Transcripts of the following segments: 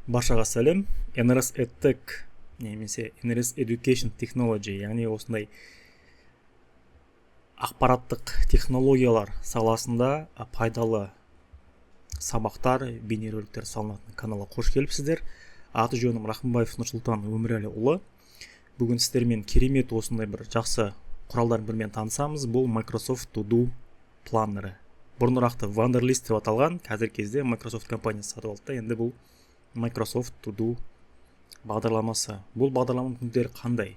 Баршаға сәлем. NRS EdTech немесе NRS Education Technology, яғни осындай ақпараттық технологиялар саласында пайдалы сабақтар, бейнероликтер салынатын каналға қош келіпсіздер. Аты жөнім Рахымбаев Нұрсұлтан Өмірәліұлы. Бүгін сіздермен керемет осындай бір жақсы құралдардың бірімен танысамыз. Бұл Microsoft To Do планнері. Бұрынырақты Wunderlist деп аталған, қазіргі кезде Microsoft компаниясы сатып алды. Енді бұл Microsoft To Do бағдарламасы. Бұл бағдарламаның күндері қандай?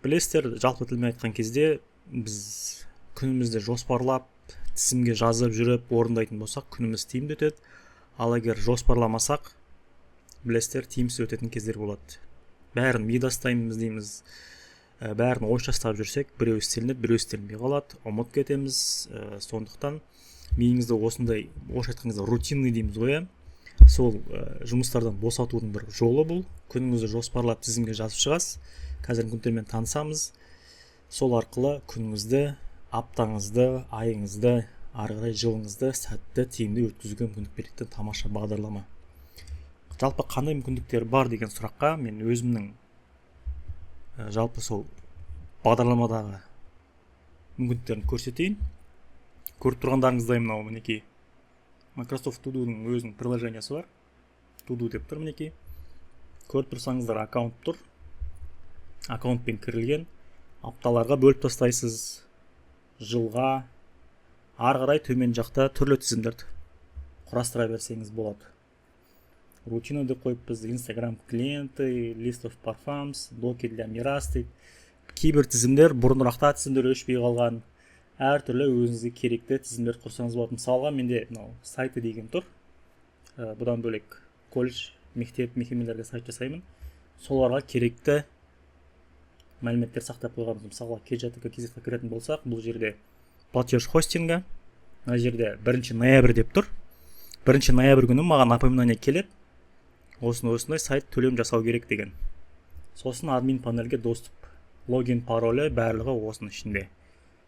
Білесіздер, жалпы тілмен айтқан кезде біз күнімізді жоспарлап, тізімге жазып жүріп орындайтын болсақ, күніміз тиімді өтеді. Ал егер жоспарламасақ, білесіздер, тиімсіз өтетін кездер болады. Бәрін мидастаймыз дейміз. Бәрін ойшастап жүрсек, біреу істелініп, біреу істелінбей қалады, ұмытып кетеміз. Сондықтан миыңызды осындай, орысша айтқан кезде рутинный дейміз ғой. Сол жұмыстардан босатудың бір жолы бұл. Күніңізді жоспарлап тізімге жазып шығасыз. Қазіргі күндермен танысамыз. Сол арқылы күніңізді, аптаңызды, айыңызды, ары қарай жылыңызды сәтті, тиімді өткізуге мүмкіндік беретін тамаша бағдарлама. Жалпы қандай мүмкіндіктер бар деген сұраққа мен өзімнің жалпы сол бағдарламадағы мүмкіндіктерін көрсетейін. Көріп тұрғандарыңыздай мынау мінекей Microsoft To Do'ның өзінің приложениясы бар. To Do деп тұр мінекей. Көріп тұрсаңыздар, аккаунт тұр. Аккаунтпен кірілген. Апталарға бөліп тастайсыз. Жылға, ары қарай төмен жақта түрлі тізімдерді құрастыра берсеңіз болады. Рутина деп қойып біз Instagram клиенты, List of Parfums, Docker для Miras дейді. Кейбір тізімдер бұрынырақта тізімдер өшпей қалған. Әртүрлі өзіңізге керекті тізімдер құрсаңыз болады. Мысалға менде сайты деген тұр. Бұдан бөлек колледж, мектеп, мекемелерде сайт жасаймын. Соларға керекті мәліметтер сақтап қойғанбыз. Мысалға KJTK кіретін болсақ, бұл жерде платеж хостинга. Мына жерде 1 ноябрь деп тұр. 1 ноябрь күні маған напоминание келеді. Осындай сайт төлем жасау керек деген. Сосын админ панельге доступ, логин, паролі барлығы осының ішінде.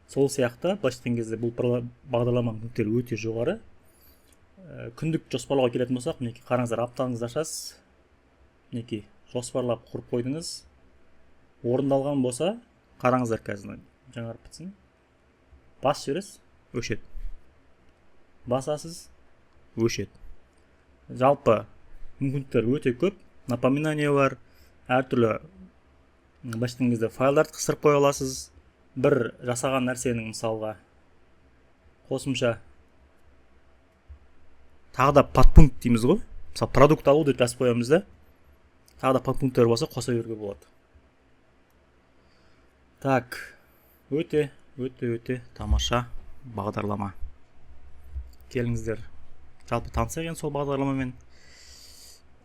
Сол сияқты, былайша кезде бұл бағдарламаның мүмкіндіктері өте жоғары. Күндік жоспарлауға келетін болсақ, мінекей қараңыздар, аптаңызды ашасыз. Мінекей жоспарлап құрып қойдыңыз. Орындалған болса, қараңыздар қазір жаңарып бітсін. Бас жібересіз, өшеді. Басасыз, өшеді. Жалпы мүмкіндіктер өте көп. Напоминание бар. Әртүрлі былайша кезде файлдарды қысырып қоя аласыз. Бір жасаған нәрсенің мысалға қосымша тағы да подпункт дейміз ғой. Мысалы продукт алу деп жазып қоямыз да. Тағы да подпункттер болса қоса беруге болады. Так, өте тамаша бағдарлама. Келіңіздер, жалпы танысайын сол бағдарламамен.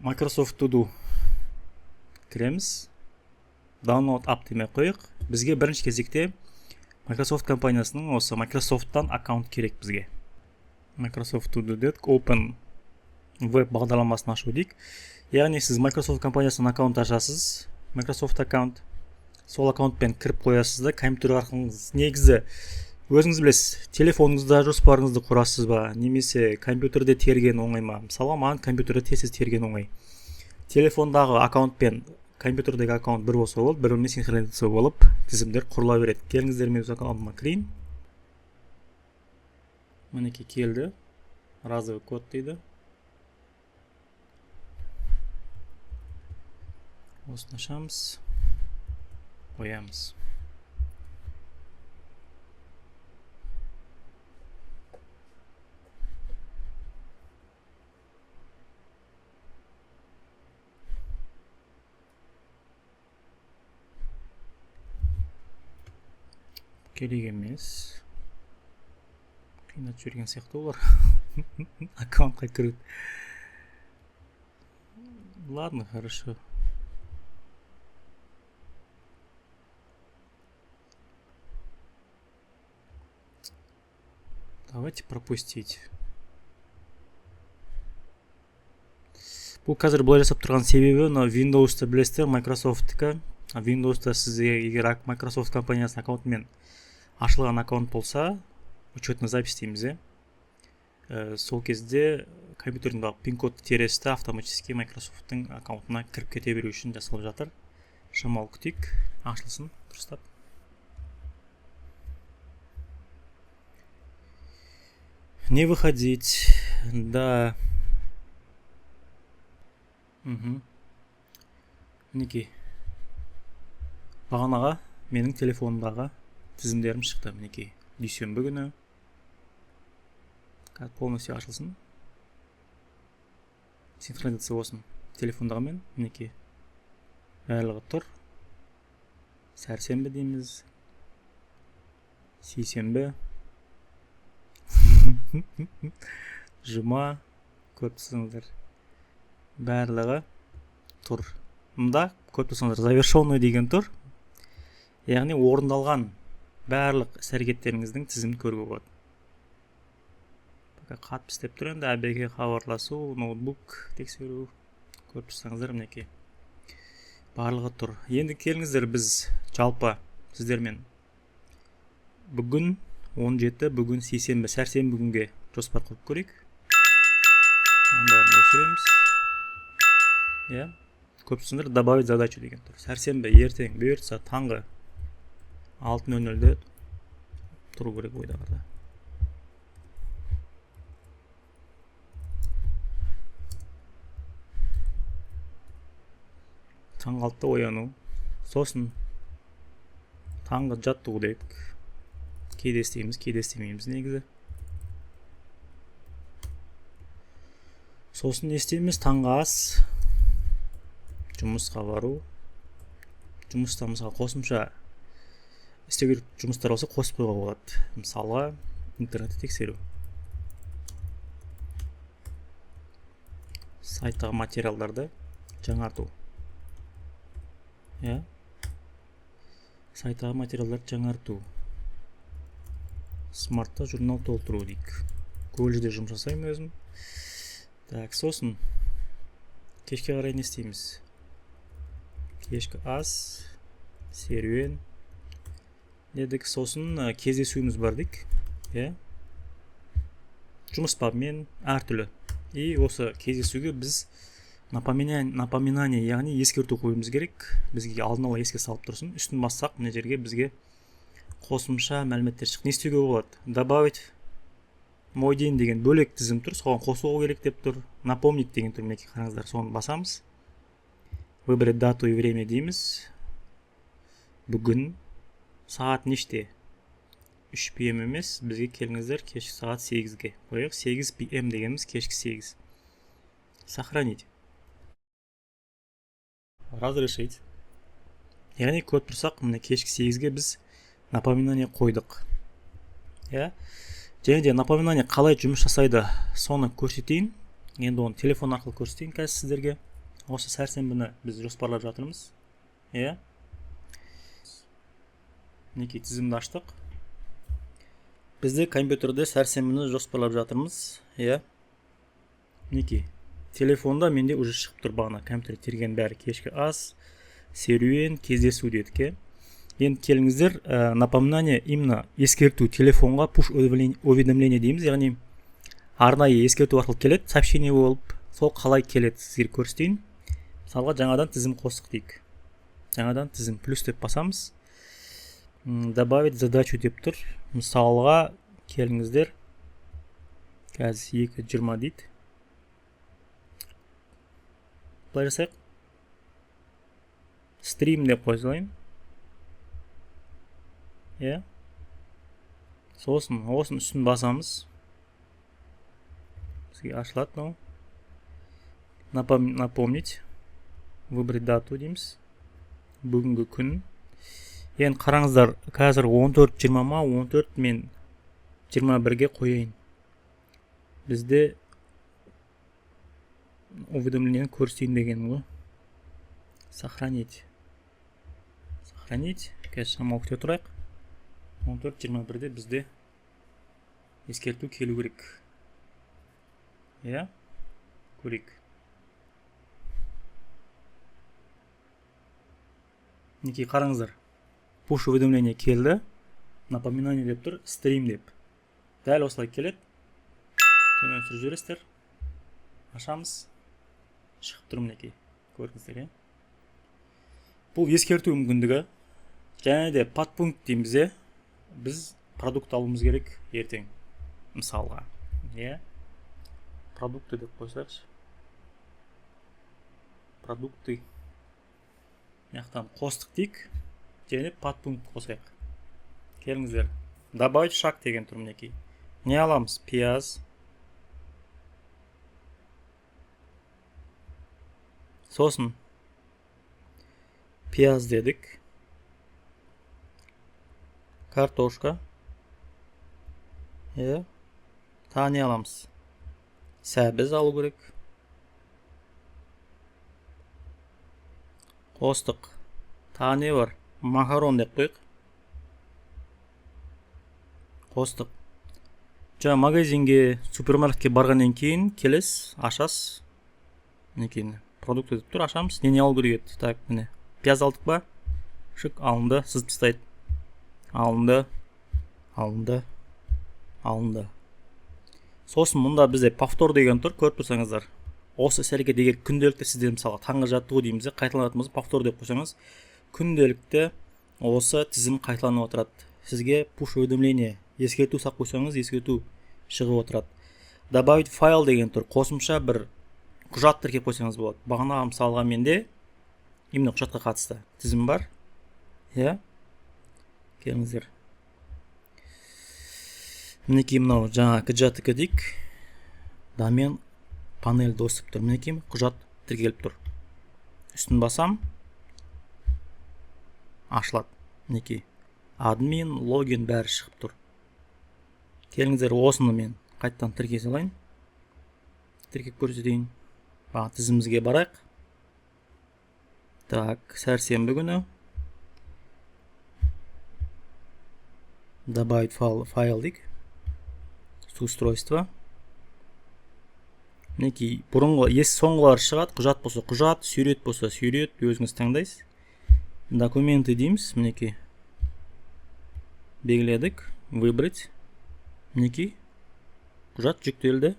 Microsoft To Do кіреміз. Download app демей қойық. Бізге бірінші кезекте Microsoft компаниясының осы Microsoft-тан аккаунт керек бізге. Microsoft To Do дедік, Open Web бағдарламасын ашу дейік. Яғни сіз Microsoft компаниясының аккаунт ашасыз, Microsoft аккаунт. Сол аккаунтпен кіріп қоясыз да, компьютер арқылы негізі өзіңіз білесіз, телефоныңызда жоспарыңызды құрасыз ба, немесе компьютерде терген оңай ма? Мысалы, маған компьютерде тез терген оңай. Телефондағы аккаунтпен компьютердегі аккаунт бір болса болды, бір-біріне синхронизация болып, тізімдер құрыла береді. Келіңіздер, мен өз аккаунтыма кірейін. Мінекей келді. Разовый код дейді. Осыны ашамыз. Қоямыз. Керек емес. Қиынат жүрген сияқты олар. Аккаунтқа кіреді. Ладно, хорошо. Давайте пропустить. Бұл қазір бұлай жасап тұрған себебі, Windows-та білесіздер, Microsoft-қа. Windows-та сізге егер Microsoft компаниясының аккаунтымен ашылған аккаунт болса, учетный запись дейміз. сол кезде компьютердің пин-кодты тересті автоматически Microsoft'тың аккаунтына кіріп кете беру үшін жасалып жатыр. Шамалы күтейік, ашылсын дұрыстап. Не выходить, да. Мінекей. Бағанаға менің телефонымдағы тізімдерім шықты. Мінекей. Дүйсенбі күні. Полностью ашылсын. Синхронизация болсын. Телефондағы мен. Мінекей. Барлығы тұр. Сәрсенбі дейміз. Сейсенбі. Жұма. Көп тұрсаңыздар. Барлығы тұр. Мұнда көп тұрсаңыздар завершенный деген тұр. Яғни орындалған барлық іс-әрекеттеріңіздің тізімін көруге болады. Қатып істеп тұр енді, әбеге хабарласу, ноутбук тексеру. Көріп тұрсаңыздар мінекей. Барлығы тұр. Енді келіңіздер біз жалпы сіздермен бүгін 17, бүгін сейсенбі, сәрсенбі күнге жоспар құрып көрейік. Бәрін өшіреміз. Көп түсіндір, добавить задачу деген тұр. Сәрсенбі, ертең, бұйыртса таңғы 6:00-де тұру керек ойдағыда. Таңғы 6-та ояну. Сосын таңғы жаттығу дейік. Кейде істейміз, кейде істемейміз негізі. Сосын не істейміз? Таңғы ас. Жұмысқа бару. Жұмыста мысалға қосымша істеу керек жұмыстар болса қосып қоюға болады. Мысалға интернетті тексеру. Сайттағы материалдарды жаңарту. Сайттағы материалдарды жаңарту. Смартта журнал толтыру дейік. Колледжде жұмыс жасаймын өзім. Так, сосын кешке қарай не істейміз? Кешкі ас, серуен. Дедік, сосын кездесуіміз бар дейік. Жұмыс бабымен әртүрлі. И осы кездесуге біз напоминание, яғни ескерту қоюымыз керек. Бізге алдын ала еске салып тұрсын. Үстін бассақ, мына жерге бізге қосымша мәліметтер шық. Не істеуге болады? Добавить мой день деген бөлек тізім тұр. Соған қосуға керек деп тұр. Напомнить деген тұр. Мінекей қараңыздар, соны басамыз. Выбрать дату и время дейміз. Бүгін сағат неште? 3 PM емес, бізге келіңіздер кешкі сағат 8-ге. Қойық, 8 PM дегеніміз кешкі 8. Сохранить. Разрешить. Яғни көріп тұрсақ, міне кешкі 8-ге біз напоминание қойдық. Және де напоминание қалай жұмыс жасайды, соны көрсетейін. Енді оны телефон арқылы көрсетейін қазір сіздерге. Осы сәрсенбіні біз жоспарлап жатырмыз. Мінекей тізімді аштық. Бізде компьютерде сәрсенбіні жоспарлап жатырмыз. Мінекей телефонда менде уже шығып тұр бағана компьютер терген бәрі. Кешкі ас, серуен, кездесу дедік. Енді келіңіздер, напоминание именно ескерту телефонға push уведомление дейміз. Яғни арнайы ескерту арқылы келеді, сообщение болып, сол қалай келеді сіздерге көрсетейін. Мысалға жаңадан тізім қостық дейік. Жаңадан тізім плюс деп басамыз. Добавить задачу деп тұр. Мысалға келіңіздер. Қазір 2:20 дейді. Бұлай жасайық. Стрим деп қойсайын. Сосын осын үстін басамыз. Бізге ашылады мынау. Напомнить. Выбрать дату дейміз. Бүгінгі күн. Енді қараңыздар, қазір 14:20 ма, 14 мен 21-ге қойайын. Бізде уведомлениені көрсетейін деген ғой. Сохранить. Сохранить. Қазір шамалы күте тұрайық. 14:21-де бізде ескерту келу керек. Көрейік. Мінекей қараңыздар. Push уведомление келді. Напоминание деп тұр, стрим деп. Дәл осылай келеді. Төмен түсіріп жібересіздер. Ашамыз. Шығып тұр мінекей. Көрдіңіздер, иә? Бұл ескерту мүмкіндігі. Және де подпункт дейміз, біз продукт алуымыз керек ертең. Мысалға, иә? Продукты деп қойсақшы. Продукты. Яқтан қостық дейік. Және подпункт қосайық. Келіңіздер. Добавить шаг деген тұр мінекей. Не аламыз? Пияз. Сосын пияз дедік. Картошка. Тағы не аламыз? Сәбіз алу керек. Қостық. Тағы не бар? Макарон деп қойық. Қостық. Жаңа магазинге, супермаркетке барғаннан кейін келес, ашас. Мінекей продукт деп тұр, ашамыз. Не алу керек еді? Так, міне. Пияз алдық ба? Шық, алынды, сызып тастайды. Алынды. Сосын мұнда бізде повтор деген тұр, көріп тұрсаңыздар. Осы іс-әрекет егер күнделікті сіздер мысалға таңғы жаттығу дейміз, қайталанатынымыз повтор деп қойсаңыз, күнделікті осы тізім қайталанып отырады. Сізге push уведомление, ескерту сақ қойсаңыз, ескерту шығып отырады. Добавить файл деген тұр, қосымша бір құжат тіркеп қойсаңыз болады. Бағана мысалға менде именно құжатқа қатысты тізім бар. Иә? Келіңіздер. Мінекей мынау жаңа кджатыкі дейік. Домен панель доступ тұр. Мінекей құжат тіркеліп тұр. Үстін басам. Ашылады. Мінекей. Админ, логин бәрі шығып тұр. Келіңіздер, осыны мен қайттан тіркей салайын. Тіркеп көрсетейін. Тізімізге барайық. Так, сәрсенбі күні. Добавить файл дейік. Устройство. Мінекей, бұрынғы соңғылар шығады, құжат болса құжат, сурет болса сурет, өзіңіз таңдайсыз. Документы дейміз, мінекей. Белгіледік, выбрать. Мінекей, құжат жүктелді.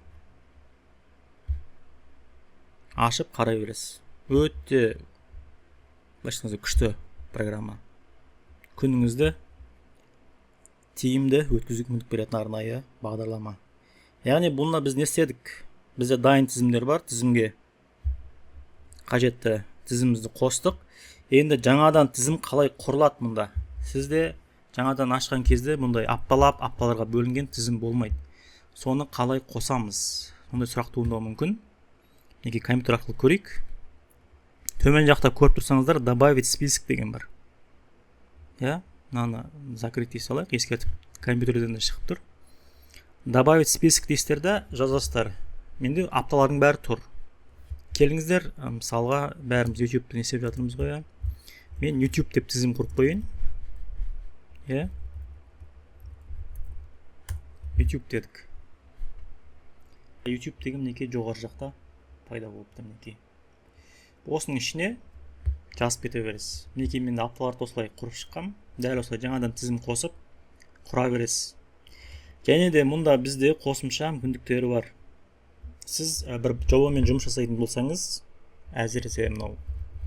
Ашып қарай бересіз. Өте күшті программа. Күніңізді тиімді өткізуге мүмкіндік беретін арнайы бағдарлама. Яғни бұнда біз не істедік? Бізде дайын тізімдер бар, тізімге қажетті тізімімізді қостық. Енді жаңадан тізім қалай құрылады мұнда? Сізде жаңадан ашқан кезде мұндай апталарға бөлінген тізім болмайды. Соны қалай қосамыз? Мұндай сұрақ туындауы мүмкін. Неге компьютер арқылы көрейік. Төмен жақта көріп тұрсаңыздар, добавить список деген бар. Я, мынаны закрыть дей салайық, ескертіп компьютерден де шығып тұр. Добавить список дейсіздерді жазасыздар. Менде апталардың бәрі тұр. Келіңіздер, мысалға бәріміз YouTube-тен есеп жатырмыз ғой. Мен YouTube деп тізім құрып қойын. YouTube дедік. YouTube деген мінекей жоғары жақта пайда болыпты мінекей. Осының ішіне жазып кете бересіз. Мінекей мен апталарды осылай құрып шыққам. Дәл осылай жаңадан тізім қосып құра бересіз. Және де мұнда бізде қосымша мүмкіндіктері бар. Сіз бір жобамен жұмыс жасайтын болсаңыз, әсіресе мынау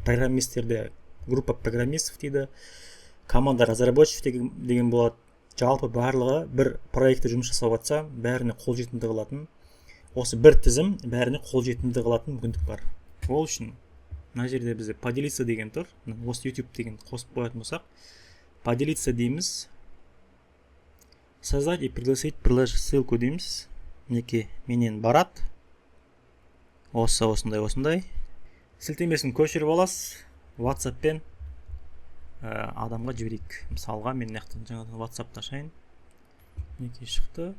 программистерде группа программистов дейді, команда разработчиков деген болады. Жалпы барлығы бір проектте жұмыс жасап жатса, бәріне қолжетімді қылатын, осы бір тізім бәріне қолжетімді қылатын мүмкіндік бар. Ол үшін мына жерде бізде поделиться деген тұр. Осы YouTube деген қосып қоятын болсақ, поделиться дейміз. Создать и пригласить приложить ссылку дейміз. Мінекей менен барады. Осындай. Сілтемесін көшіріп аласыз. WhatsApp-пен адамға жіберейік. Мысалға мен жаңадан WhatsApp-та ашайын. Мінекей шықты.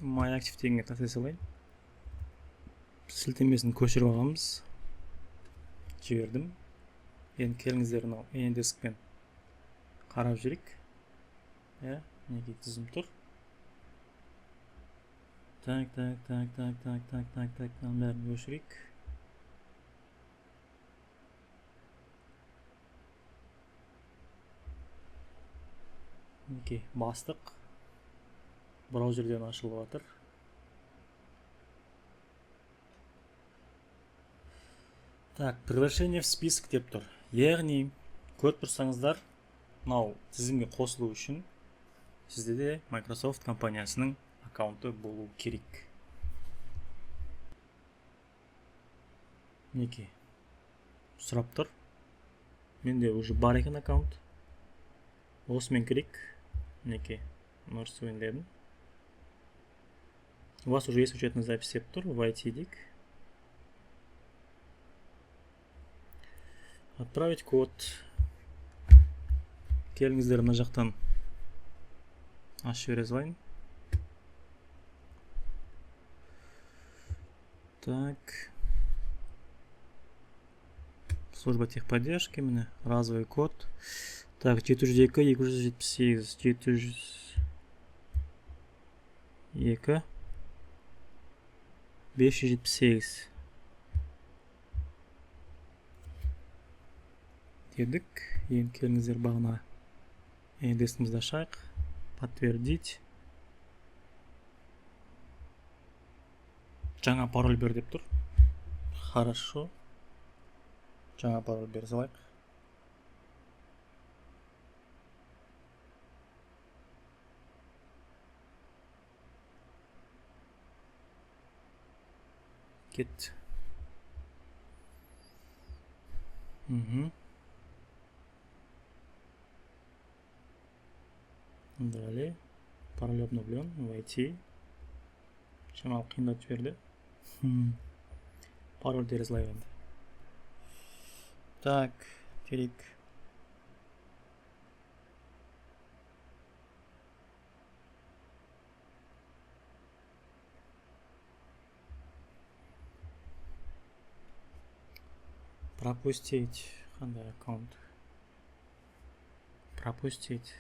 My Active дегенге тастай салайын. Сілтемесін көшіріп аламыз. Жібердім. Енді келіңіздер мынау AnyDesk-пен қарап жүрейік. Мінекей тізім тұр. Так, бәрін өшірейік. Мінекей бастық. Браузерден ашылып жатыр. Так, приглашение в список деп тұр. Яғни көріп тұрсаңыздар, мынау тізімге қосылу үшін сізде де Microsoft компаниясының аккаунты болу керек. Мінекей сұрап тұр. Менде уже бар екен аккаунт. Осымен керек. Мінекей нұрсуын дедім. У вас уже есть учетная запись деп тұр. Войти дейік. Отправить код. Келіңіздер мына жақтан ашып бере салайын. Так. Служба техподдержки, міне разовый код. Так, 702, 278, 702, 578. Дедік. Енді келіңіздер бағына эндесімізді ашайық. Подтвердить. Жаңа пароль бер деп тұр. Хорошо. Жаңа пароль бере салайық. Кет. Далее. Пароль обновлен. Войти. Шамал қиындатып берді. Пароль тере салайық енді. Так, керек. Пропустить. Қандай аккаунт? Пропустить.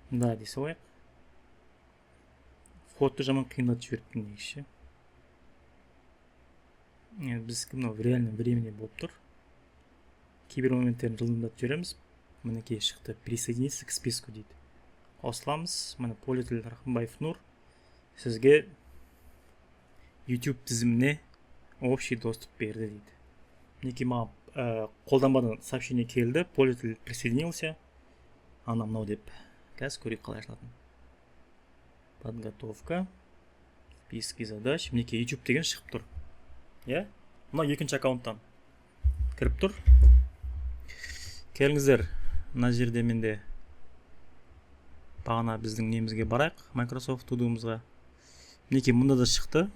Да, дей салайық. Входты жаман қиындатып жіберіпті негізі. Біз мынау в реальном времени болып тұр. Кейбір моменттерін жылдамдатып жібереміз. Мінекей шықты. Присоединиться к списку дейді. Қосыламыз. Міне пользователь Рахымбаев Нұр сізге YouTube тізіміне общий доступ берді дейді. Мінекей маған қолданбадан сообщение келді. Пользователь присоединился. Ана мынау деп. Қазір көрейік қалай ашылатынын. Подготовка. Списки задач. Мінекей YouTube деген шығып тұр. Мына екінші аккаунттан кіріп тұр. Келіңіздер, мына жерде менде бағана біздің немізге барайық, Microsoft тудуымызға. Мінекей мұнда да шықты.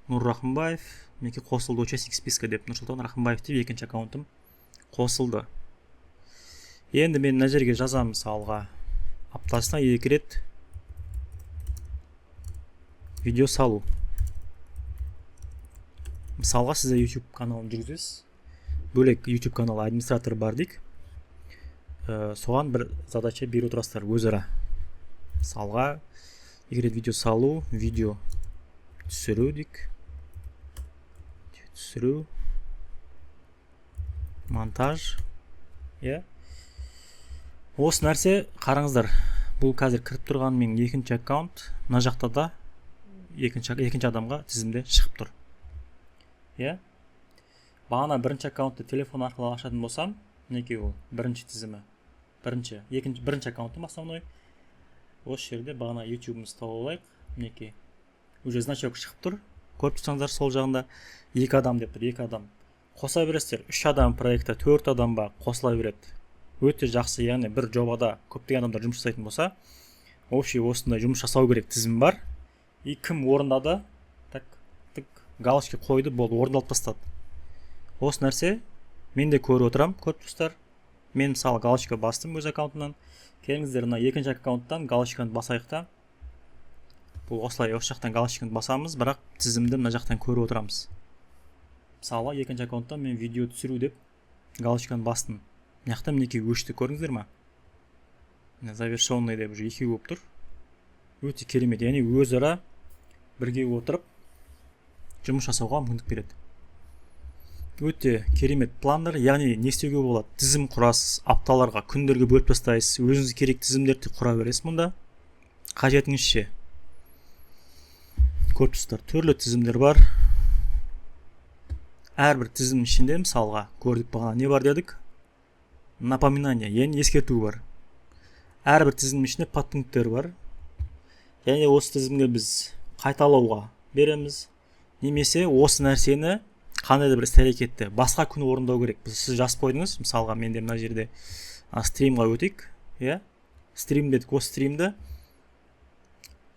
Нұр Рахымбаев, мінекей қосылды участник списка деп Нұрсұлтан Рахымбаев деп екінші аккаунтым қосылды. Енді мен мына жерге жазамын мысалға аптасына 2 рет видео салу. Мысалға сізде YouTube каналын жүргізесіз. Бөлек YouTube каналы администратор бар дейік. Соған бір задача беріп отырасыздар өзара. Мысалға 2 рет видео салу, видео түсіру дейік. Түсіру, монтаж. Осы нәрсе қараңыздар. Бұл қазір кіріп тұрған менің екінші аккаунт. Мына жақта да екінші адамға тізімде шығып тұр. Бағана бірінші аккаунтты телефон арқылы ашатын болсам, мінекей ол бірінші тізімі. Бірінші аккаунтым основной. Осы жерде бағана YouTube-ымыз тауып алайық. Мінекей. Уже значок шығып тұр. Көріп тұрсаңыздар сол жағында 2 адам деп тұр, 2 адам. Қоса бересіздер, 3 адам проектта 4 адамға қосыла береді. Өте жақсы, яғни бір жобада көптеген адамдар жұмыс жасайтын болса, общий осындай жұмыс жасау керек тізім бар. И кім орындады, галочка қойды, болды, орындалып тастады. Осы нәрсе мен де көріп отырам, көріп тұрсыздар. Мен мысалы галочка бастым өз аккаунтынан. Келіңіздер, мына екінші аккаунттан галочканы басайық та. Бұл осылай осы жақтан галочканы басамыз, бірақ тізімді мына жақтан көріп отырамыз. Мысалы екінші аккаунттан мен видео түсіру деп галочканы бастым. Мына жақта мінекей өшті, көрдіңіздер ма? Завершенный деп уже 2 болып тұр. Өте керемет, яғни өзара бірге отырып жұмыс жасауға мүмкіндік береді. Өте керемет пландар, яғни не істеуге болады? Тізім құрасыз, апталарға, күндерге бөліп тастайсыз, өзіңізге керек тізімдерді құра бересіз мұнда. Қажетіңізше көріп тұрсыздар, түрлі тізімдер бар. Әрбір тізімнің ішінде мысалға көрдік бағана не бар дедік? Напоминание, яғни ескерту бар. Әрбір тізімнің ішінде подпункттер бар. Яғни осы тізімге біз қайталауға береміз. Немесе осы нәрсені қандай да бір іс-әрекетті басқа күні орындау керек. Сіз жазып қойдыңыз, мысалға менде мына жерде стримға өтейік. Стрим дедік, осы стримді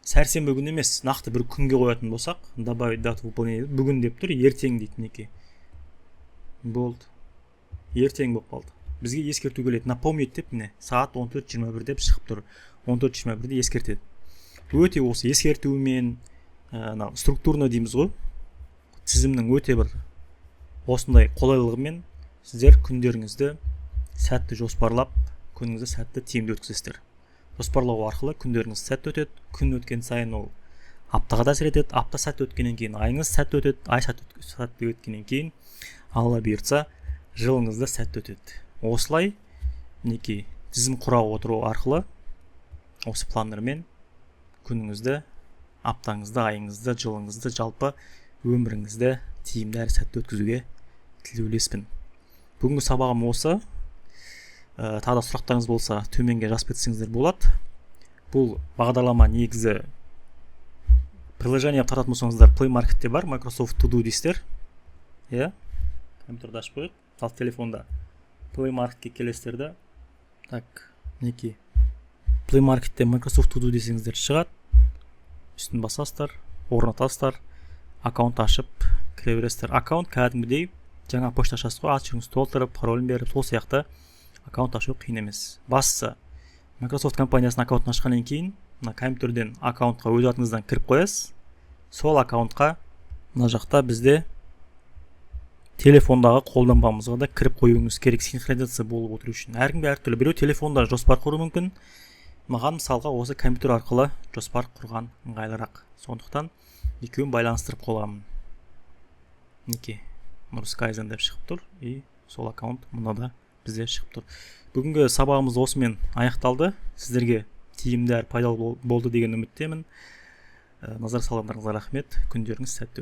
сәрсенбі күні емес, нақты бір күнге қоятын болсақ, добавить дату выполнения, бүгін деп тұр, ертең дейді мінекей. Болды. Ертең болып қалды. Бізге ескерту келеді. Напомнить деп міне, сағат 14:21 деп шығып тұр. 14:21-де ескертеді. Өте осы ескертуімен, структурно дейміз ғой, тізімнің өте бір осындай қолайлылығымен сіздер күндеріңізді сәтті жоспарлап, күніңізді сәтті тиімді өткізесіздер. Жоспарлау арқылы күндеріңіз сәтті өтеді. Күн өткен сайын ол аптаға да әсер етеді. Апта сәтті өткеннен кейін айыңыз сәтті өтеді. Ай сәтті өткеннен кейін Алла бұйыртса жылыңыз да сәтті өтеді. Осылай мінекей тізім құра отыру арқылы осы пландармен күніңізді, аптаңызды, айыңызды, жылыңызды, жалпы өміріңізді тиімді әрі сәтті өткізуге тілеулеспін. Бүгінгі сабағым осы. Тағы да сұрақтарыңыз болса төменге жазып кетсеңіздер болады. Бұл бағдарлама негізі приложение тарататын болсаңыздар Play Marketте бар, Microsoft To Do дейсіздер. Компьютерді ашып қойып, ал телефонда Play Marketке келесіздер да. Так, мінекей Play Marketте Microsoft To Do десеңіздер шығады. Үстін басасыздар, орнатасыздар, аккаунт ашып кіре бересіздер. Аккаунт кәдімгідей жаңа почта ашасыз ғой, аты жөніңізді толтырып, паролін беріп, сол сияқты аккаунт ашу қиын емес. Бастысы Microsoft компаниясының аккаунтын ашқаннан кейін, мына компьютерден аккаунтқа өз атыңыздан кіріп қоясыз. Сол аккаунтқа мына жақта бізде телефондағы қолданбамызға да кіріп қоюыңыз керек, синхронизация болып отыру үшін. Әркімге әртүрлі. Біреу телефонда жоспар құру мүмкін. Маған мысалға осы компьютер арқылы жоспар құрған ыңғайлырақ. Сондықтан екеуін байланыстырып қоламын. Неке Нұрскайзен деп шығып тұр, и сол аккаунт мұнда бізде шығып тұр. Бүгінгі сабағымыз осымен аяқталды. Сіздерге тиімді әрі пайдалы болды деген үміттемін. Назар салғандарыңызға рахмет. Күндеріңіз сәтті өтсін.